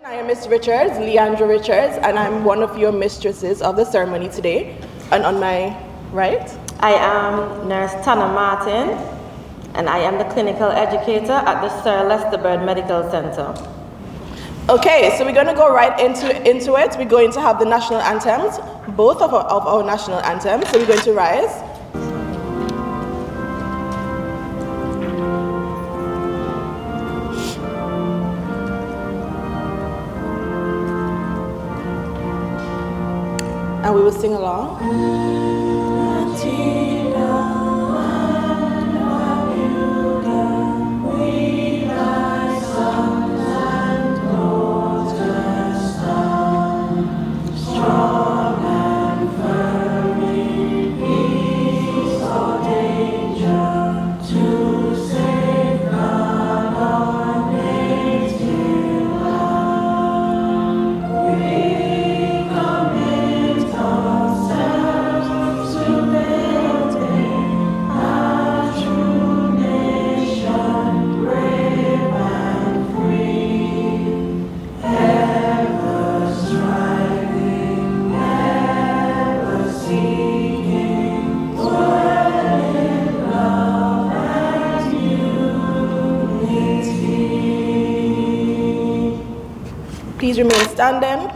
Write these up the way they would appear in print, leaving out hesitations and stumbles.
I am Miss Richards, Leandra Richards, and I'm one of your mistresses of the ceremony today. And on my right, I am Nurse Tana Martin, and I am the clinical educator at the Sir Lester Bird Medical Center. Okay, so we're going to go right into it. We're going to have the national anthems, both of our national anthems. So we're going to rise. And we will sing along. Please remain standing.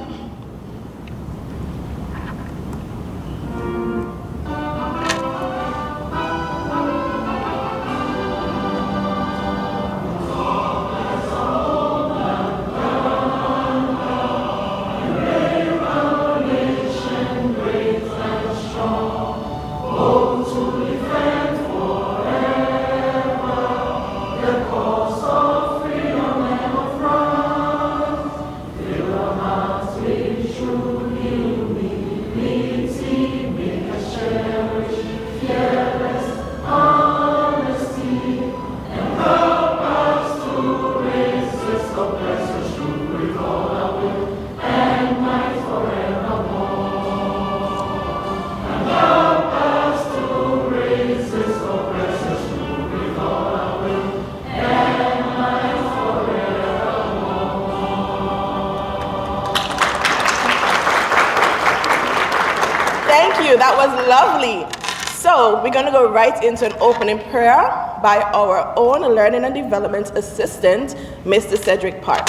That was lovely. So we're going to go right into an opening prayer by our own Learning and Development Assistant, Mr. Cedric Park.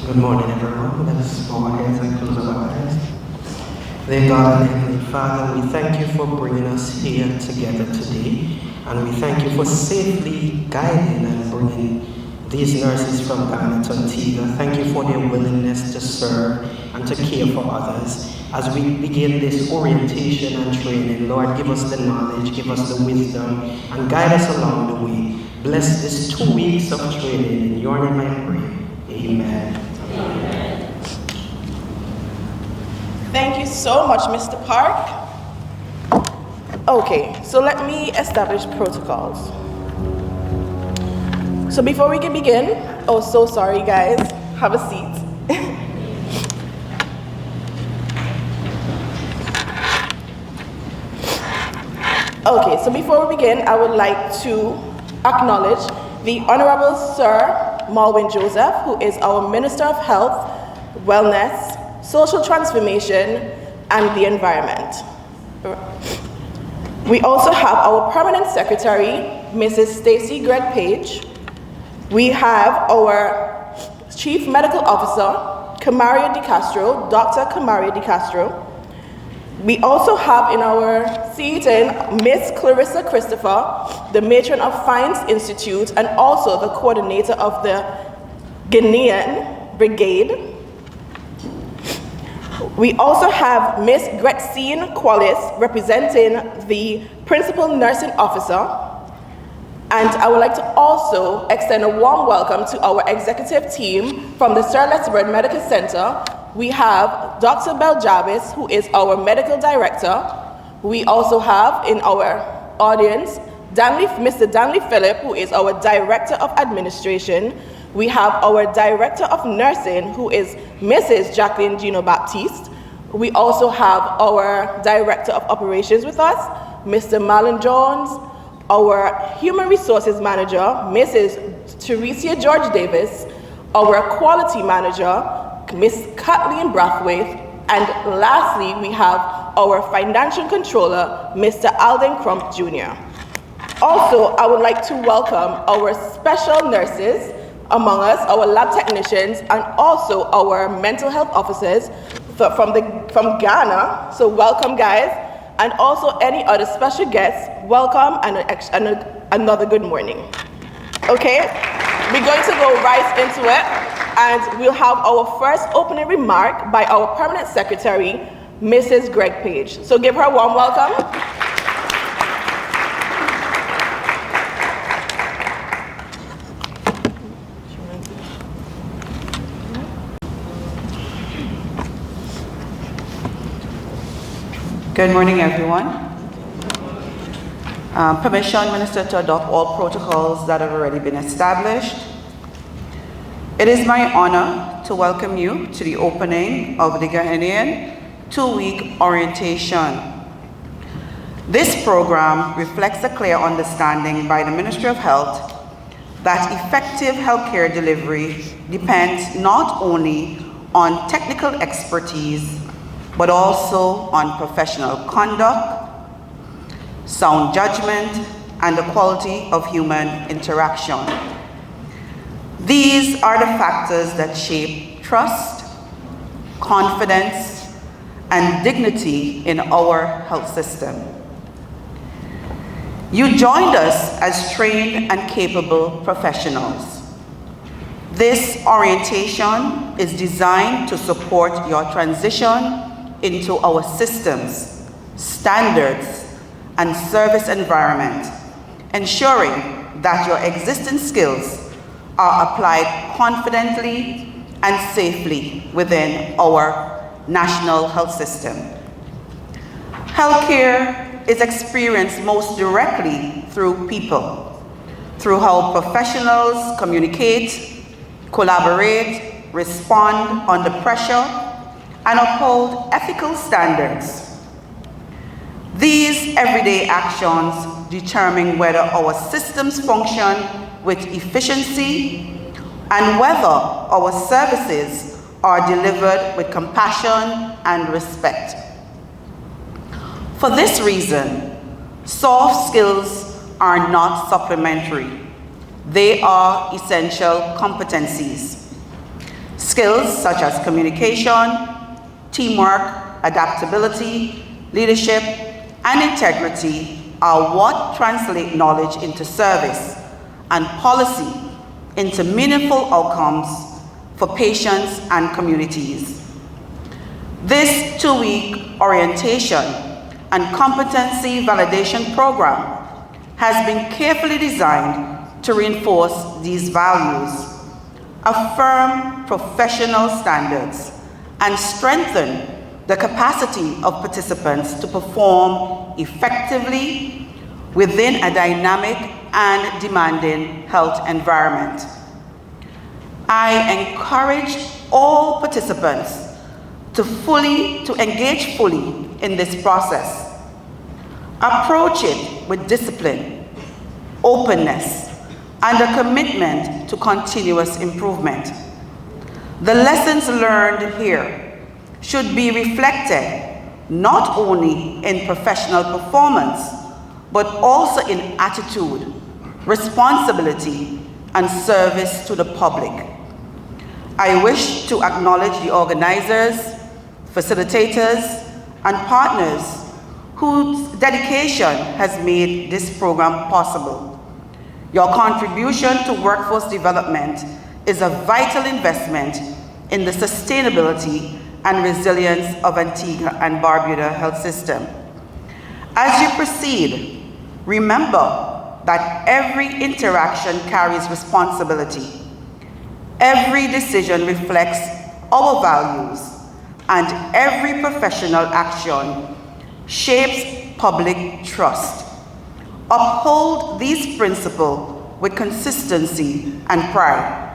Good morning, everyone. Let us bow our heads and close our eyes. Dear God and Heavenly Father, we thank you for bringing us here together today, and we thank you for safely guiding and bringing these nurses from Ghana to Antigua. Thank you for their willingness to serve and to care for others. As we begin this orientation and training, Lord, give us the knowledge, give us the wisdom, and guide us along the way. Bless this 2 weeks of training. In your name I pray. Amen. Amen. Thank you so much, Mr. Park. Okay, so let me establish protocols. So before we can begin, oh, so sorry guys, have a seat. Okay, so before we begin, I would like to acknowledge the Honorable Sir Malwin Joseph, who is our Minister of Health, Wellness, Social Transformation, and the Environment. We also have our Permanent Secretary, Mrs. Stacy Gregg Page. We have our Chief Medical Officer, Camaria De Castro, Dr. Camaria De Castro. We also have in our seating Miss Clarissa Christopher, the Matron of Fines Institute, and also the coordinator of the Ghananian Brigade. We also have Miss Gretzine Qualis, representing the Principal Nursing Officer. And I would like to also extend a warm welcome to our executive team from the Sir Lester Bird Medical Center. We have Dr. Bell Jarvis, who is our medical director. We also have in our audience Mr. Danley Phillip, who is our director of administration. We have our director of nursing, who is Mrs. Jacqueline Gino Baptiste. We also have our director of operations with us, Mr. Marlon Jones. our Human Resources Manager, Mrs. Teresa George Davis, our Quality Manager, Ms. Kathleen Brathwaite, and lastly, we have our Financial Controller, Mr. Alden Crump Jr. Also, I would like to welcome our special nurses among us, our lab technicians, and also our mental health officers from Ghana. So welcome, guys. And also any other special guests, welcome and another good morning. Okay, we're going to go right into it, and we'll have our first opening remark by our Permanent Secretary, Mrs. Greg Page. So give her a warm welcome. Good morning, everyone. Permission, Minister, to adopt all protocols that have already been established. It is my honor to welcome you to the opening of the Ghananian 2-week orientation. This program reflects a clear understanding by the Ministry of Health that effective healthcare delivery depends not only on technical expertise, but also on professional conduct, sound judgment, and the quality of human interaction. These are the factors that shape trust, confidence, and dignity in our health system. You joined us as trained and capable professionals. This orientation is designed to support your transition into our systems, standards, and service environment, ensuring that your existing skills are applied confidently and safely within our national health system. Healthcare is experienced most directly through people, through how professionals communicate, collaborate, respond under pressure, and uphold ethical standards. These everyday actions determine whether our systems function with efficiency and whether our services are delivered with compassion and respect. For this reason, soft skills are not supplementary. They are essential competencies. Skills such as communication, teamwork, adaptability, leadership, and integrity are what translate knowledge into service and policy into meaningful outcomes for patients and communities. This 2-week orientation and competency validation program has been carefully designed to reinforce these values, affirm professional standards, and strengthen the capacity of participants to perform effectively within a dynamic and demanding health environment. I encourage all participants to engage fully in this process. Approach it with discipline, openness, and a commitment to continuous improvement. The lessons learned here should be reflected not only in professional performance, but also in attitude, responsibility, and service to the public. I wish to acknowledge the organizers, facilitators, and partners whose dedication has made this program possible. Your contribution to workforce development is a vital investment in the sustainability and resilience of Antigua and Barbuda health system. As you proceed, remember that every interaction carries responsibility. Every decision reflects our values, and every professional action shapes public trust. Uphold these principles with consistency and pride.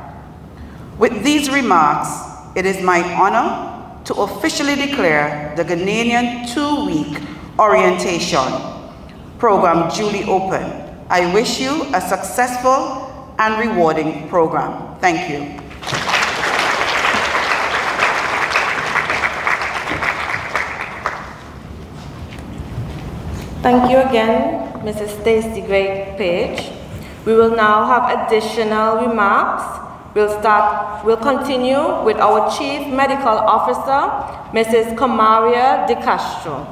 With these remarks, it is my honor to officially declare the Ghananian 2-week orientation program duly open I wish you a successful and rewarding program. Thank you. Thank you again, Mrs. Stacey Gray Page. We will now have additional remarks. We'll continue with our Chief Medical Officer, Mrs. Kamaria De Castro.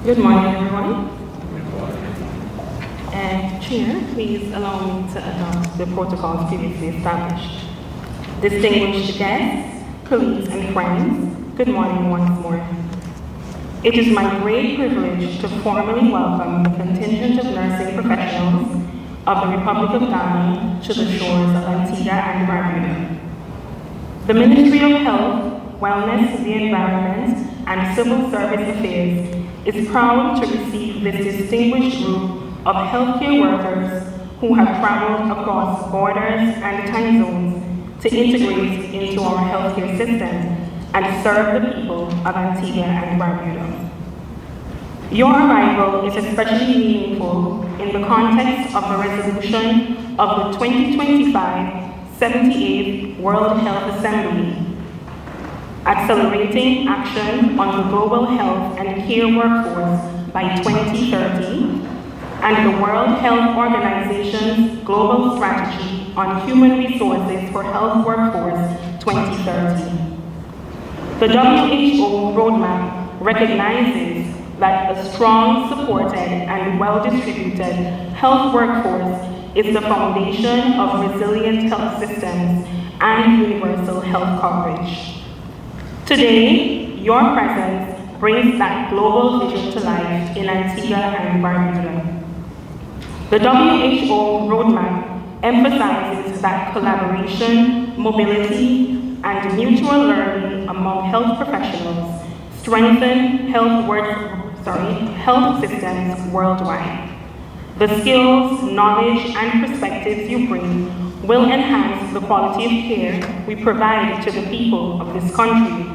Good morning, everyone. Chair, please allow me to adopt the protocols previously established. Distinguished guests, colleagues, and friends, good morning once more. It is my great privilege to formally welcome the contingent of nursing professionals of the Republic of Ghana to the shores of Antigua and Barbuda. The Ministry of Health, Wellness, the Environment, and Civil Service Affairs is proud to receive this distinguished group of healthcare workers who have traveled across borders and time zones to integrate into our healthcare system and serve the people of Antigua and Barbuda. Your arrival is especially meaningful in the context of the resolution of the 2025 78th World Health Assembly, accelerating action on the global health and care workforce by 2030, and the World Health Organization's Global Strategy on Human Resources for Health Workforce 2030. The WHO roadmap recognizes that a strong, supported, and well-distributed health workforce is the foundation of resilient health systems and universal health coverage. Today, your presence brings that global vision to life in Antigua and Barbuda. The WHO roadmap emphasizes that collaboration, mobility, and mutual learning among health professionals strengthen health systems worldwide. The skills, knowledge, and perspectives you bring will enhance the quality of care we provide to the people of this country,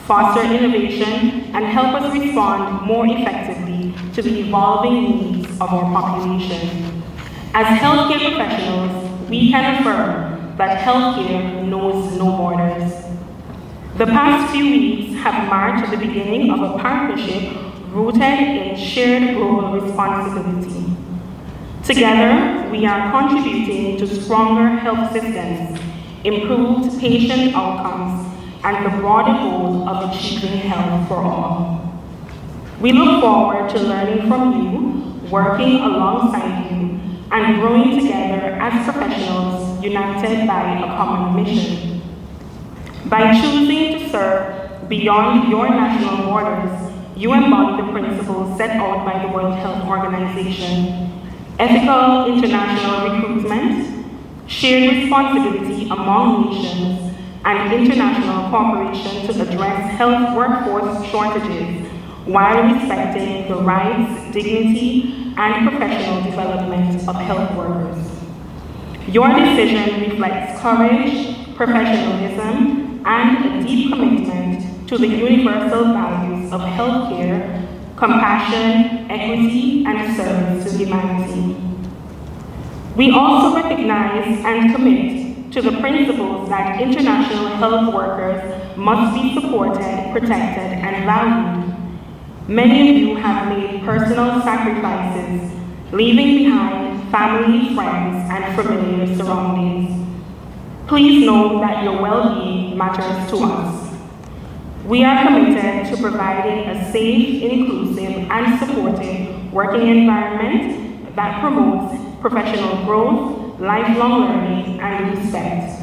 foster innovation, and help us respond more effectively to the evolving needs of our population. As healthcare professionals, we can affirm that healthcare knows no borders. The past few weeks have marked the beginning of a partnership rooted in shared global responsibility. Together, we are contributing to stronger health systems, improved patient outcomes, and the broader goal of achieving health for all. We look forward to learning from you, working alongside you, and growing together as professionals united by a common mission. By choosing to serve beyond your national borders, you embody the principles set out by the World Health Organization: ethical international recruitment, shared responsibility among nations, and international cooperation to address health workforce shortages while respecting the rights, dignity, and professional development of health workers. Your decision reflects courage, professionalism, and a deep commitment to the universal values of healthcare, compassion, equity, and service to humanity. We also recognize and commit to the principles that international health workers must be supported, protected, and valued. Many of you have made personal sacrifices, leaving behind family, friends, and familiar surroundings. Please know that your well-being matters to us. We are committed to providing a safe, inclusive, and supportive working environment that promotes professional growth, lifelong learning, and respect.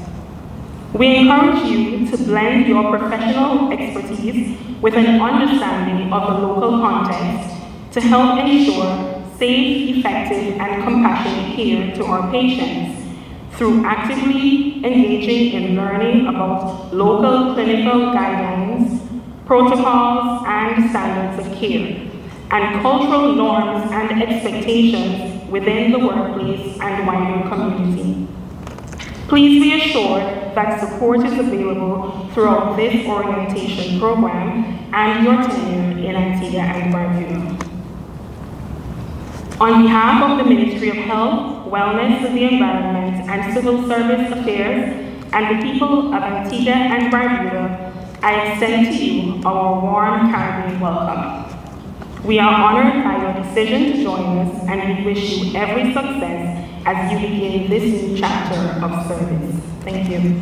We encourage you to blend your professional expertise with an understanding of the local context to help ensure safe, effective, and compassionate care to our patients through actively engaging in learning about local clinical guidelines, protocols, and standards of care, and cultural norms and expectations within the workplace and wider community. Please be assured that support is available throughout this orientation program and your tenure in Antigua and Barbuda. On behalf of the Ministry of Health, Wellness, the Environment, and Civil Service Affairs, and the people of Antigua and Barbuda, I extend to you our warm Caribbean welcome. We are honored by your decision to join us, and we wish you every success as you begin this new chapter of service. Thank you.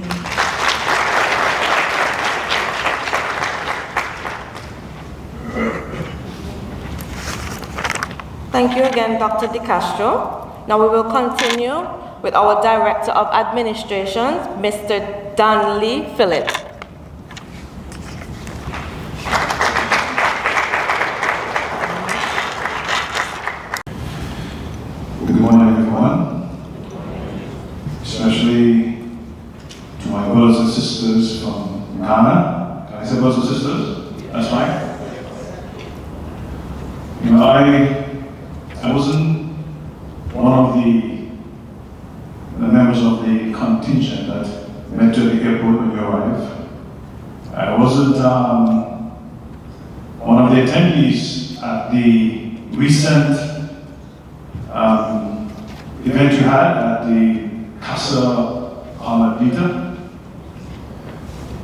Thank you again, Dr. De Castro. Now we will continue with our Director of Administration, Mr. Danley Phillip. Good morning, everyone, especially to my brothers and sisters from Ghana. Can I say brothers and sisters? That's fine. You know, I wasn't one of the members of the contingent that went to the airport when we arrived. I wasn't one of the attendees at the recent event you had at the Casa Palmadita.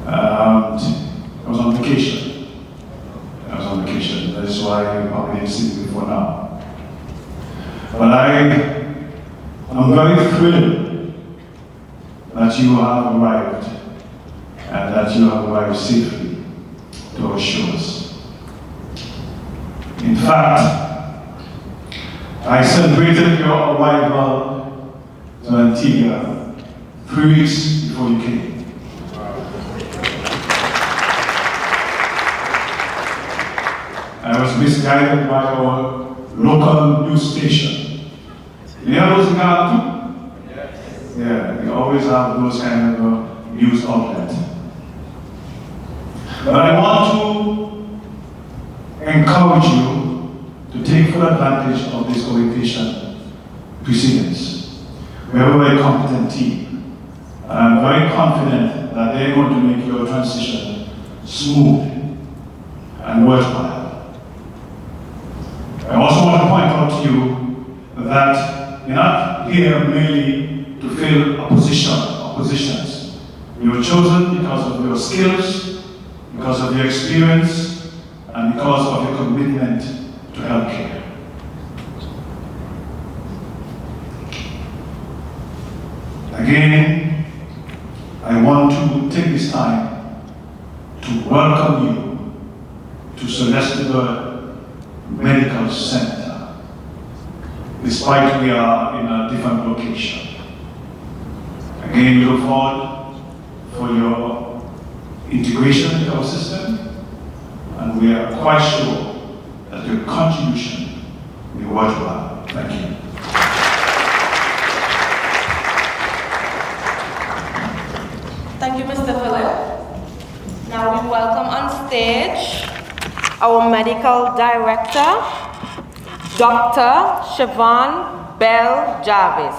I was on vacation. That is why you probably didn't see me before now. But I'm very thrilled that you have arrived and that you have arrived safely to our shores. In fact, I celebrated your arrival to Antigua 3 weeks before you came. I was misguided by our local news station. You know those in Ghana too? Yeah, we always have those kind of news outlets. But I want to encourage you to take full advantage of this orientation proceedings. We have a very competent team, and I'm very confident that they're going to make your transition smooth and worthwhile. I also want to point out to you that you're not here merely to fill a position or positions. You were chosen because of your skills, because of your experience, and because of your commitment to healthcare. Again, I want to take this time to welcome you to Celestial Medical Center, despite we are in a different location. Again, we look forward for your integration into our system, and we are quite sure that your contribution will be worthwhile. Thank you. Thank you, Mr. Phillip. Now we welcome on stage our Medical Director, Dr. Siobhan Bell Jarvis.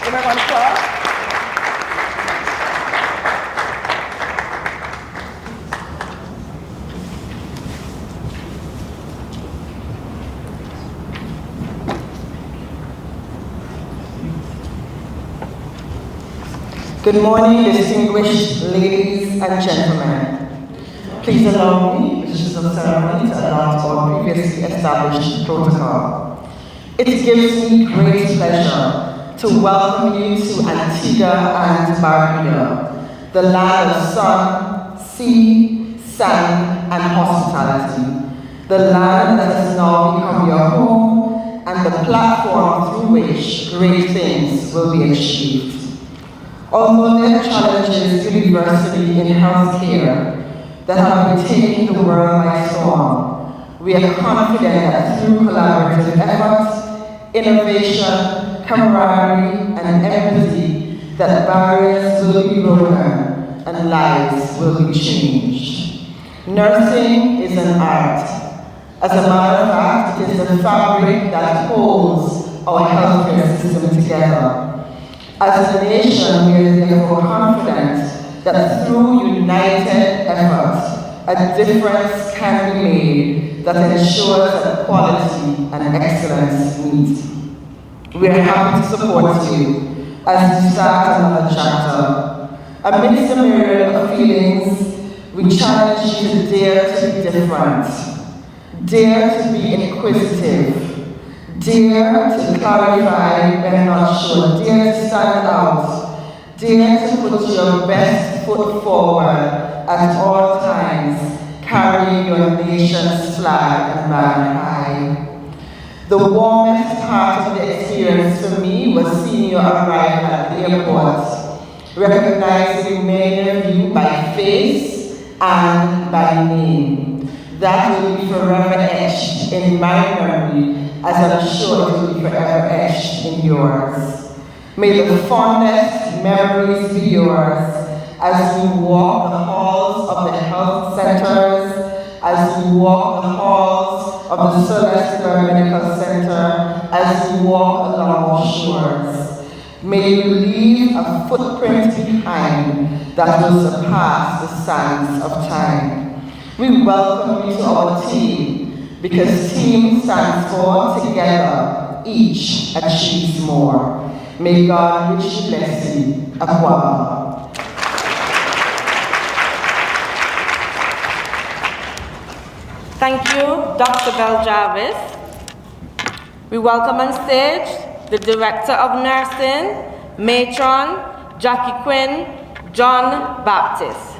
Everyone applause. Good morning, distinguished ladies and gentlemen. Please allow me, Mrs. of Ceremony, to announce our previously established protocol. It gives me great pleasure to welcome you to Antigua and Barbuda, the land of sun, sea, sand, and hospitality, the land that has now become your home and the platform through which great things will be achieved. Although there are challenges universally in healthcare that have been taking the world by storm, we are confident that through collaborative efforts, innovation, camaraderie, and empathy, that barriers will be broken and lives will be changed. Nursing is an art. As a matter of fact, it is the fabric that holds our health system together. As a nation, we are therefore confident that through united effort, a difference can be made that ensures that quality and excellence meet. We are happy to support you as you start another chapter. Amidst the myriad of feelings, we challenge you to dare to be different, dare to be inquisitive, dare to clarify when not sure, dare to stand out, dare to put your best foot forward at all times, carrying your nation's flag and banner high. The warmest part of the experience for me was seeing your arrival at the airport, recognizing many of you by face and by name. That will be forever etched in my memory, as I'm sure it will be forever etched in yours. May the fondest memories be yours as you walk the halls of the health centers, as you walk the halls of the Celestial Medical Center, as you walk along the shores. May you leave a footprint behind that will surpass the sands of time. We welcome you to our team, because team stands for together, each achieves more. May God richly bless you. Akwaba. Thank you, Dr. Bell Jarvis. We welcome on stage the Director of Nursing, Matron Jackie Quinn, John Baptist.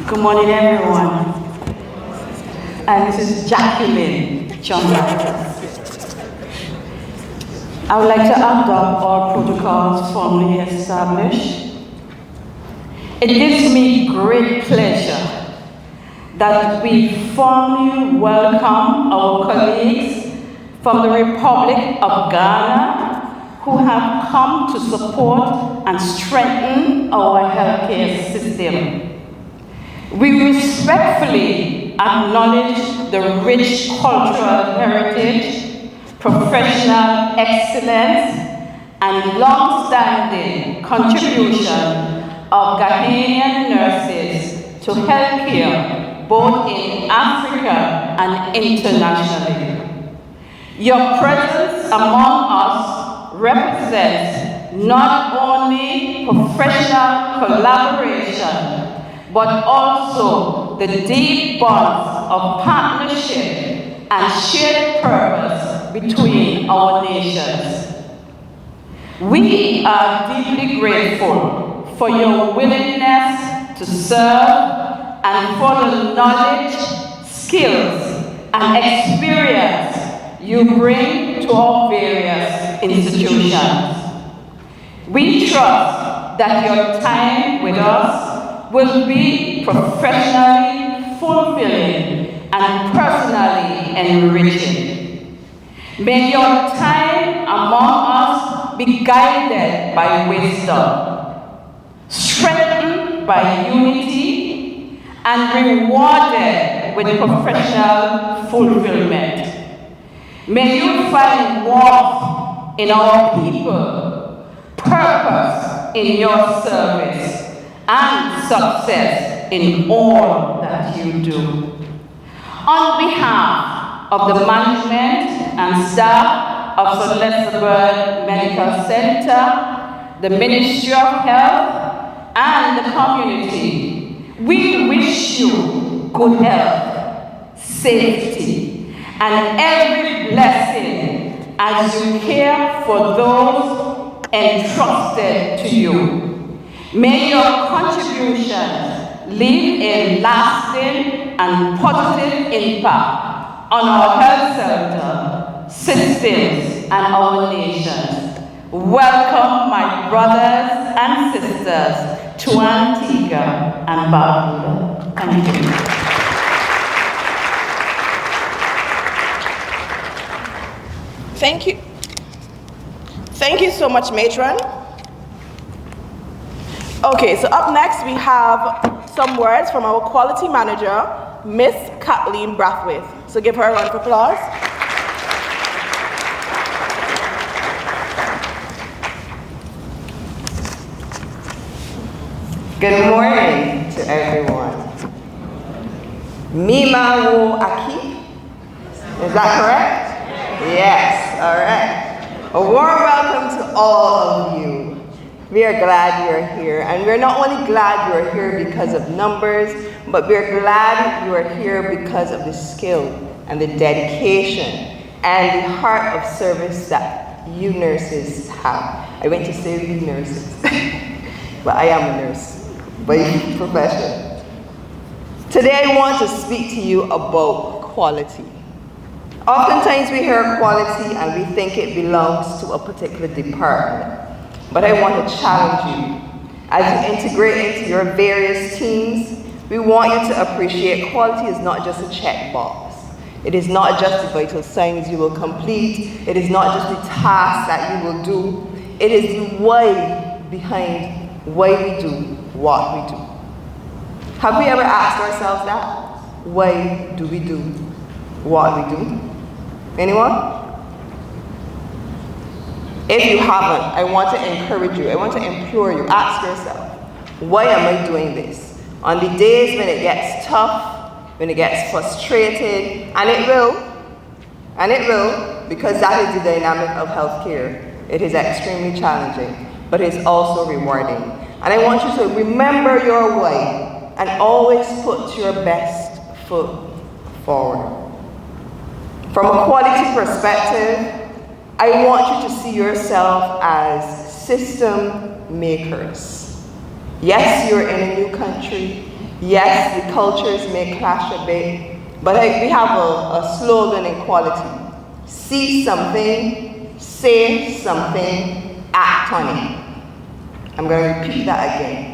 Good morning, everyone. And this is Jacqueline John Baptist. I would like to adopt all protocols formally established. It gives me great pleasure that we formally welcome our colleagues from the Republic of Ghana who have come to support and strengthen our healthcare system. We respectfully acknowledge the rich cultural heritage, professional excellence, and long-standing contribution of Ghanaian nurses to healthcare, both in Africa and internationally. Your presence among us represents not only professional collaboration, but also the deep bonds of partnership and shared purpose between our nations. We are deeply grateful for your willingness to serve and for the knowledge, skills, and experience you bring to our various institutions. We trust that your time with us will be professionally fulfilling and personally enriching. May your time among us be guided by wisdom, strengthened by unity, and rewarded with professional fulfillment. May you find warmth in our people, purpose in your service, and success in all that you do. On behalf of the management and staff of Celestial Medical Center, the Ministry of Health, and the community, we wish you good health, safety, and every blessing as you care for those entrusted to you. May your contributions leave a lasting and positive impact on our health sector, systems, and our nations. Welcome, my brothers and sisters, to Antigua and Barbuda. Thank you. Thank you. Thank you so much, Matron. Okay, so up next we have some words from our quality manager, Miss Kathleen Brathwaite. So give her a round of applause. Good morning to everyone. Mima wo aki. Is that correct? Yes, all right. A warm welcome to all of you. We are glad you're here, and we're not only glad you're here because of numbers, but we're glad you are here because of the skill and the dedication and the heart of service that you nurses have. I went to say you nurses, but I am a nurse by profession. Today I want to speak to you about quality. Oftentimes we hear quality and we think it belongs to a particular department. But I want to challenge you. As you integrate into your various teams, we want you to appreciate quality is not just a checkbox. It is not just the vital signs you will complete. It is not just the tasks that you will do. It is the why behind why we do what we do. Have we ever asked ourselves that? Why do we do what we do? Anyone? If you haven't, I want to encourage you, I want to implore you, ask yourself, why am I doing this? On the days when it gets tough, when it gets frustrated, and it will, because that is the dynamic of healthcare. It is extremely challenging, but it's also rewarding. And I want you to remember your why and always put your best foot forward. From a quality perspective, I want you to see yourself as system makers. Yes, you're in a new country. Yes, the cultures may clash a bit, but we have a slogan in quality. See something, say something, act on it. I'm going to repeat that again.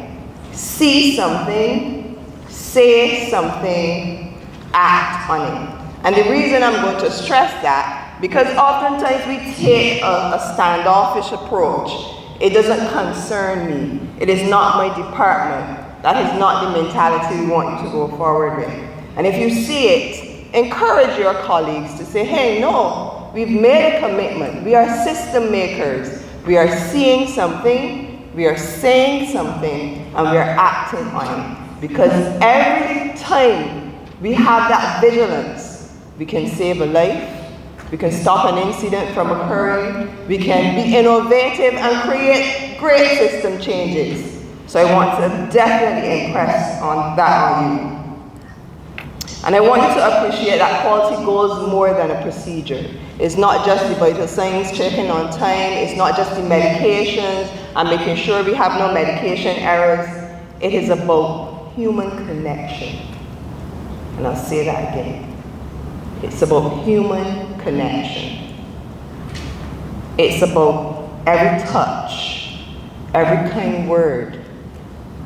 See something, say something, act on it. And the reason I'm going to stress that, because oftentimes we take a standoffish approach. It doesn't concern me. It is not my department. That is not the mentality we want you to go forward with. And if you see it, encourage your colleagues to say, hey, no, we've made a commitment. We are system makers. We are seeing something, we are saying something, and we are acting on it. Because every time we have that vigilance, we can save a life. We can stop an incident from occurring. We can be innovative and create great system changes. So I want to definitely impress on that on you. And I want you to appreciate that quality goes more than a procedure. It's not just the vital signs checking on time. It's not just the medications and making sure we have no medication errors. It is about human connection. And I'll say that again. It's about human connection. It's about every touch, every kind word,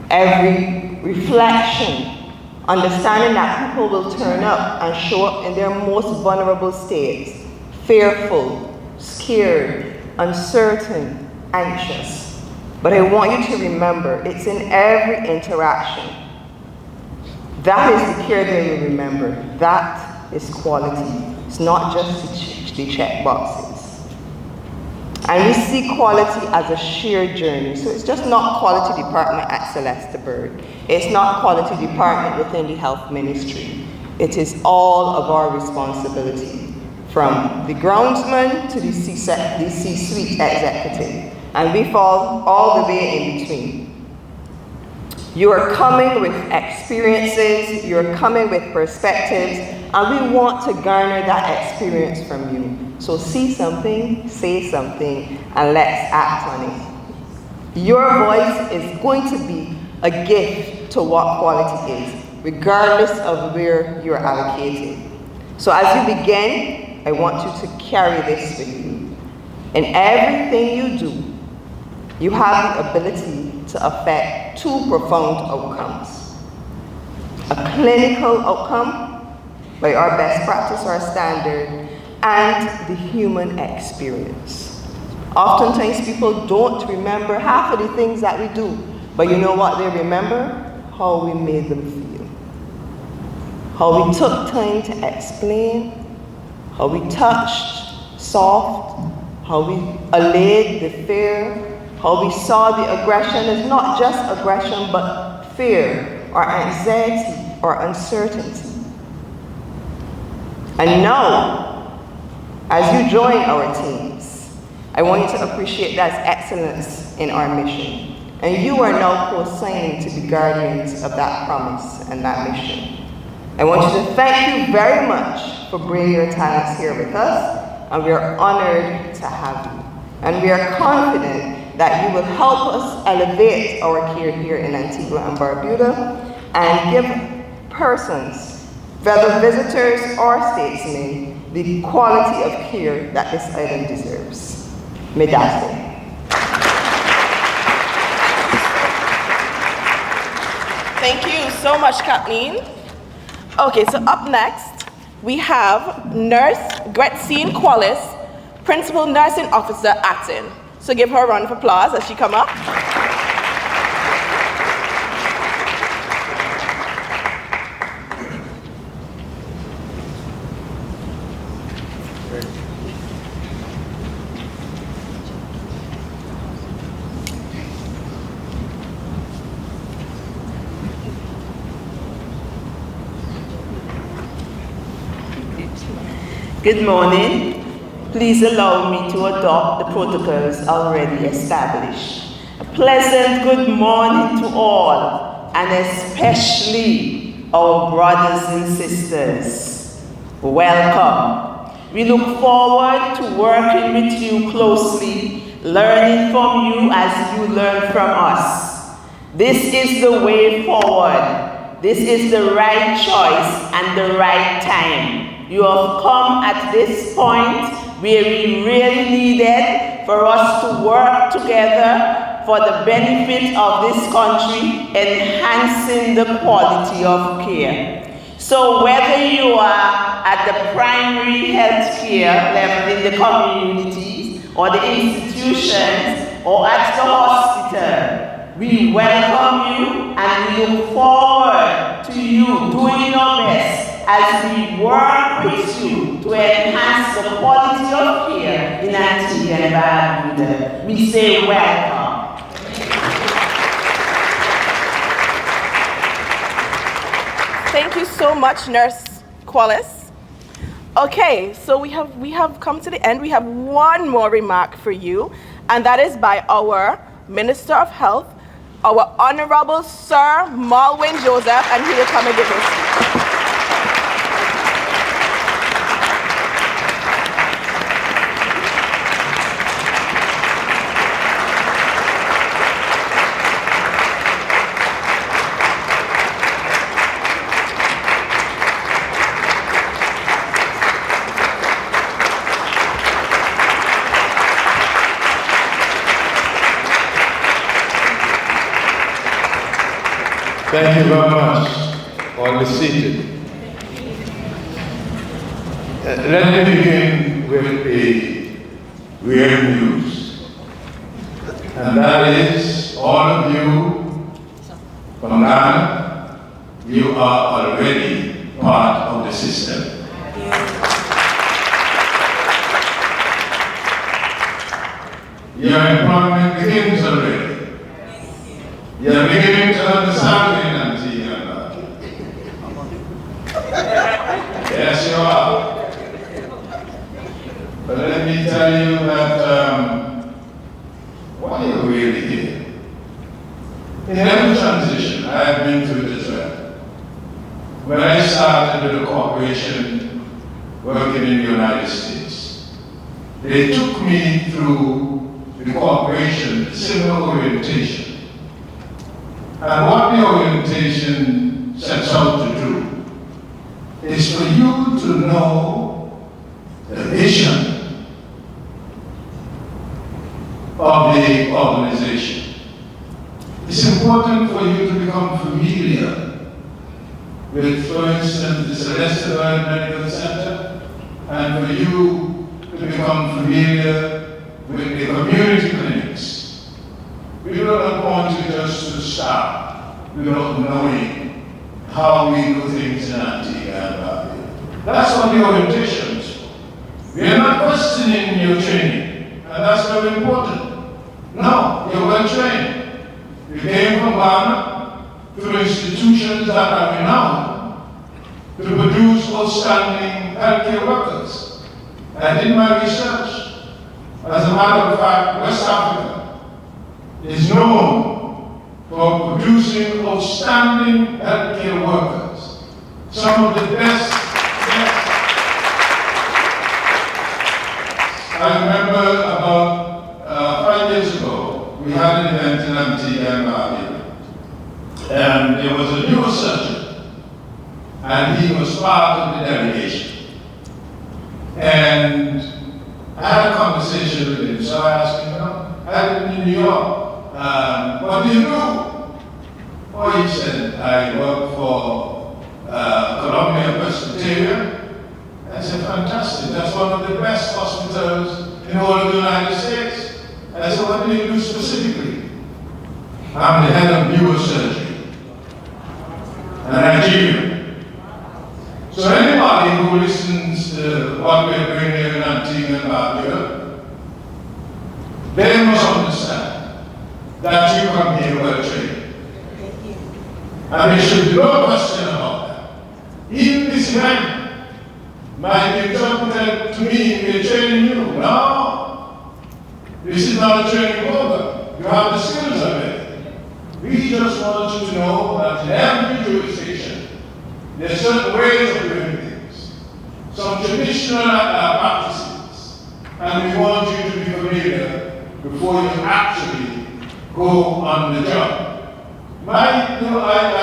every reflection, understanding that people will turn up and show up in their most vulnerable states, fearful, scared, uncertain, anxious. But I want you to remember, it's in every interaction. That is the care they will remember. That is quality. It's not just the check boxes. And we see quality as a shared journey. So it's just not quality department at Celesteburg. It's not quality department within the health ministry. It is all of our responsibility, from the groundsman to the C-suite executive. And we fall all the way in between. You are coming with experiences, you're coming with perspectives, and we want to garner that experience from you. So see something, say something, and let's act on it. Your voice is going to be a gift to what quality is, regardless of where you're allocated. So as you begin, today, I want you to carry this with you. In everything you do, you have the ability to affect two profound outcomes. A clinical outcome by our best practice or standard, and the human experience. Oftentimes people don't remember half of the things that we do, but you know what they remember? How we made them feel. How we took time to explain, how we touched soft, how we allayed the fear, how we saw the aggression as not just aggression, but fear or anxiety or uncertainty. And now, as you join our teams, I want you to appreciate that excellence in our mission. And you are now co-signing to be guardians of that promise and that mission. I want you to thank you very much for bringing your talents here with us, and we are honored to have you. And we are confident that you will help us elevate our care here in Antigua and Barbuda and give persons, whether visitors or statesmen, the quality of care that this island deserves. Medase. Thank you so much, Kathleen. Okay, so up next, we have Nurse Gretchen Quallis, Principal Nursing Officer, Acton. So give her a round of applause as she come up. Good morning. Please allow me to adopt the protocols already established. A pleasant good morning to all, and especially our brothers and sisters. Welcome. We look forward to working with you closely, learning from you as you learn from us. This is the way forward. This is the right choice and the right time. You have come at this point where we really needed for us to work together for the benefit of this country, enhancing the quality of care. So whether you are at the primary health care level in the communities or the institutions or at the hospital, we welcome you and we look forward to you doing your best as we work with you to enhance the quality of care in Antigua and Barbuda. We say welcome. Thank you so much, Nurse Quallis. Okay, so we have come to the end. We have one more remark for you, and that is by our Minister of Health, our Honorable Sir Malwin Joseph, and he will come and give us. Thank you very much. All be seated. Let me begin with a real news. And that is, all of you from Ghana, you are already part of the system. Your employment begins already. You are beginning to understand in Antigua. Yes, you are. But let me tell you that why are you really here? In every transition, I have been through it as well. When I started with a corporation working in the United States, they took me through the corporation civil orientation. And what the orientation sets out to do is for you to know the vision of the organization. It's important for you to become familiar with, for instance, the Celestial Medical Center, and for you to become familiar with the community clinics. We don't want you just to start without knowing how we do things in Antigua and Barbuda. That's what the orientation is for. We are not questioning your training, and that's very important. No, you're well trained. You came from Ghana through institutions that are renowned to produce outstanding healthcare workers. I did my research. As a matter of fact, West Africa is known for producing outstanding healthcare workers. Some of the best. I remember about 5 years ago, we had an event in Antigua and Barbuda, and there was a neurosurgeon, and he was part of the delegation. And I had a conversation with him, so I asked him, I live in New York, what do you do? Oh, he said, I work for Columbia Presbyterian. I said, fantastic, that's one of the best hospitals in all of the United States. I said, what do you do specifically? I'm the head of neurosurgery in Nigeria. So anybody who listens to what we're doing here in Antigua and Barbuda, they must understand that you come here well trained. And there should be no question about that. Even this man might be interpreted to me, we're training you. No, this is not a training program. You have the skills of it. We just want you to know that in every jurisdiction, there are certain ways of doing things, some traditional practices, and we want you to be familiar before you actually go on the job. I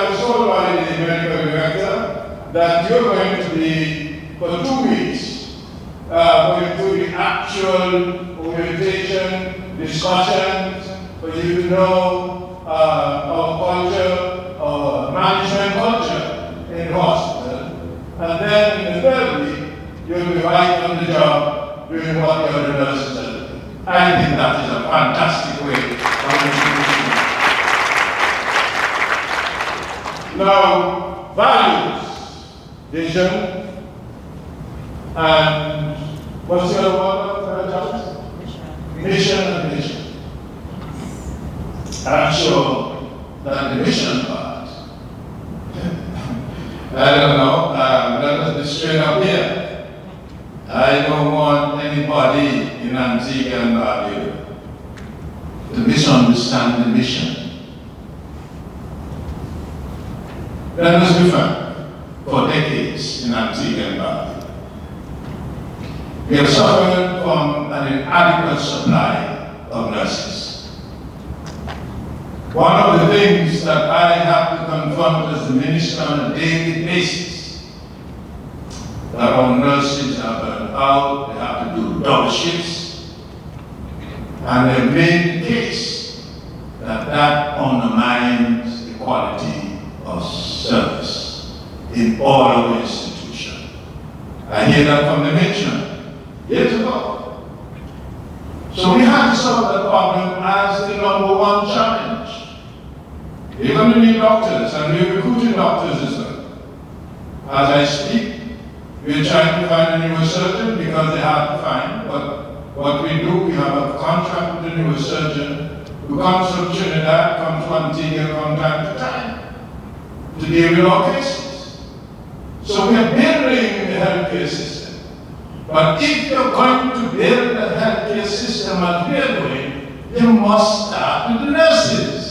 was told by the medical director that you're going to be, for 2 weeks, going through the actual orientation, discussions, for you to know our culture, our management culture in the hospital. And then in the third week, you'll be right on the job doing what the other nurses are doing. I think that is a fantastic way of introducing. Now, values, vision, and what's the other one? Mission and vision. I'm sure that the mission part, I don't know, let us be straight up here. I don't want anybody in Antigua and Barbuda to misunderstand the mission. Let us be frank, for decades in Antigua and Barbuda, we have suffered from an inadequate supply of nurses. One of the things that I have to confront as the minister on a daily basis, that our nurses are burned out, they have to do double shifts, and they've made the case that that undermines the quality of service in all our institutions. I hear that from the nation years ago. So we have to solve that problem as the #1 challenge. You're going to need doctors, and we're recruiting doctors as well. As I speak, we're trying to find a neurosurgeon because they have to find, but what we do, we have a contract with the neurosurgeon who comes from Trinidad, comes from Antigua from time to time to deal with our cases. So we're building the healthcare system. But if you're going to build a healthcare system as we're doing, you must start with the nurses.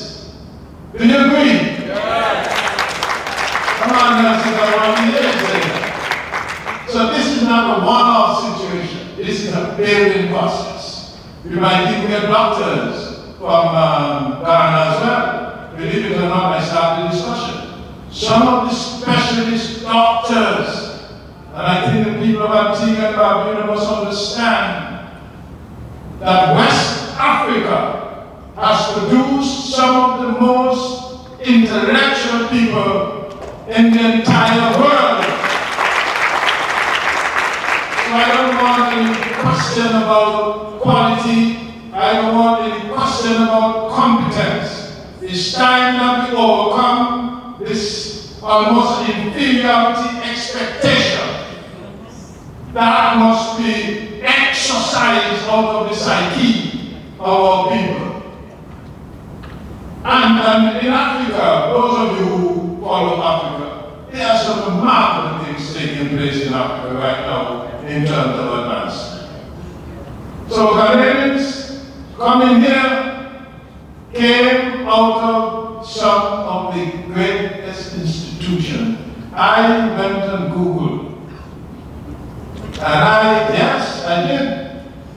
Do you agree? Yes. Come on, nurses, I want to hear you say that. So this is not a one-off situation. This is a building process. You might think we have doctors from Ghana as well. Believe it or not, I started the discussion. Some of the specialist doctors And I think the people of Antigua and Barbuda must understand that West Africa has produced some of the most intellectual people in the entire world. So I don't want any question about quality. I don't want any question about competence. It's time that we overcome this almost inferiority expectation that must be exercised out of the psyche of our people. And in Africa, those of you who follow Africa, there are some remarkable things taking place in Africa right now in terms of advancement. So Ghanaians coming here came out of some of the greatest institutions. I went and Googled. And yes, I did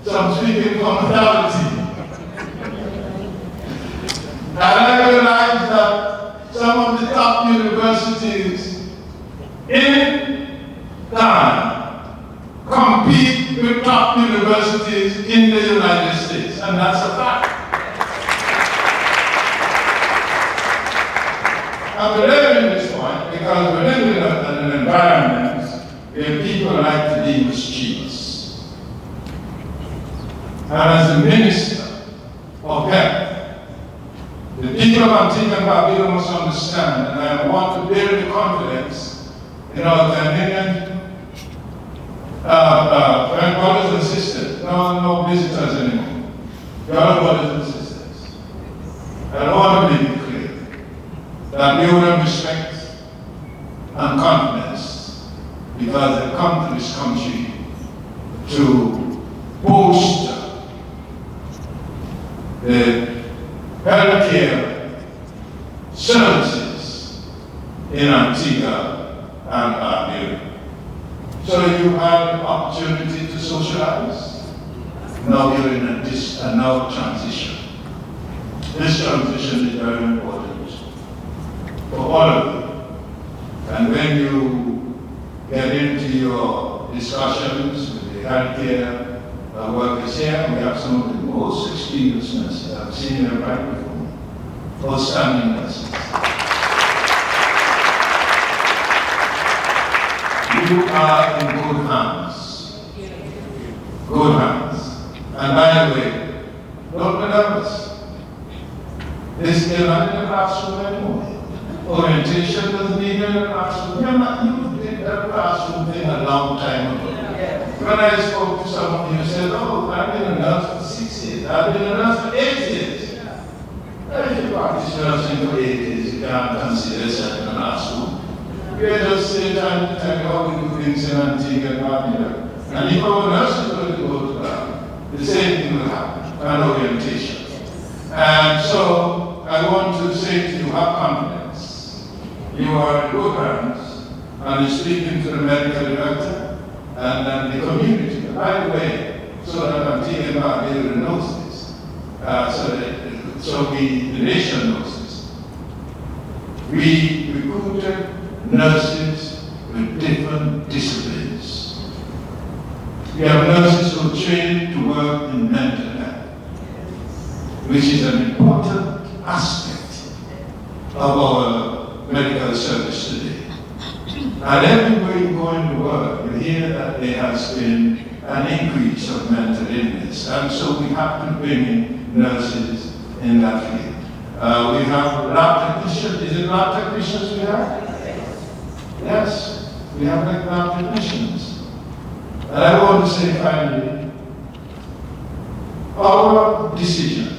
some speaking from authority. And I realized that some of the top universities in Ghana compete with top universities in the United States, and that's a fact. I'm believing this point because we're living in an environment where people like to be mischievous. And as a minister of health, the people of Antigua and Barbuda must understand, and I want to build the confidence in our Ghanaian brothers and sisters, no visitors anymore, the other brothers and sisters. I want to make it clear that we owe them respect and confidence because they come to this country to bolster the healthcare services in Antigua and Barbuda. So you had an opportunity to socialize. Now you're in another transition. This transition is very important for all of you. And when you get into your discussions with the healthcare workers here, we have some of the most experienced nurses. I've seen them right before. Outstanding nurses. You are in good hands. Good hands. And by the way, don't be nervous. This is not in the classroom anymore. Orientation doesn't need in the classroom. You did that classroom thing a long time ago. When I spoke to some of you, said, oh, I've been a nurse for 6 years. I've been a nurse for 8 years. If you practice nursing for 8 years, you can't consider yourself in a classroom. We are just saying time to time how we do things in Antigua and Barbuda. And if our nurses were to go to that, the same thing will happen, an orientation. And so I want to say to you, have confidence. You are in good hands, and you're speaking to the medical director and the community. By the way, so that Antigua and Barbuda knows this, so the nation knows this. We recruited nurses with different disciplines. We have nurses who are trained to work in mental health, which is an important aspect of our medical service today. And everywhere you go in the world, you hear that there has been an increase of mental illness. And so we have to bring in nurses in that field. We have lab technicians. Is it lab technicians we have? Yes, we have lab technicians. And I want to say finally, our decision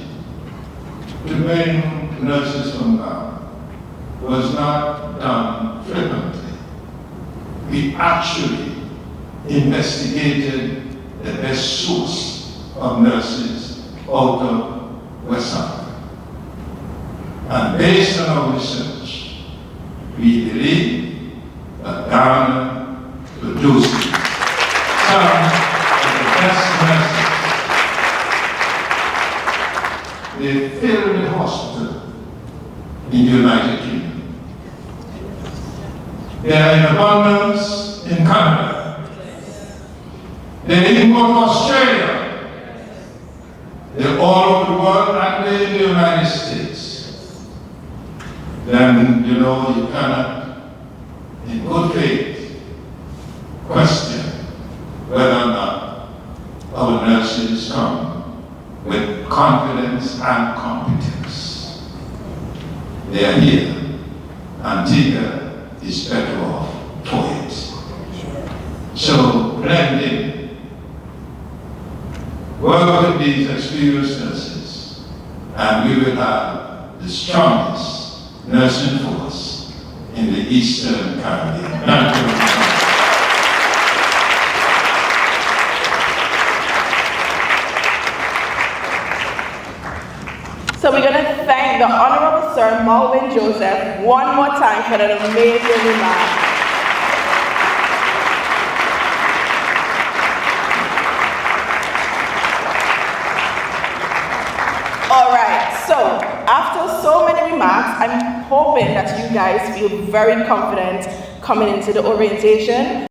to bring nurses from Ghana was not done flippantly. We actually investigated the best source of nurses out of West Africa. And based on our research, we believe that Ghana produces some of the best nurses. They fill the hospital in the United Kingdom. They are in abundance in Canada. They even go to Australia. They're all over the world and they're in the United States. Then, you know, you cannot, in good faith, question whether or not our nurses come with confidence and competence. They are here, and Tika is better off for it. So, blending, work with these experienced nurses, and we will have the strongest nursing force in the Eastern Caribbean. Thank you. So we're going to thank the Honorable Sir Malvin Joseph one more time for that amazing remark. All right, so after so many remarks, I'm hoping that you guys feel very confident coming into the orientation.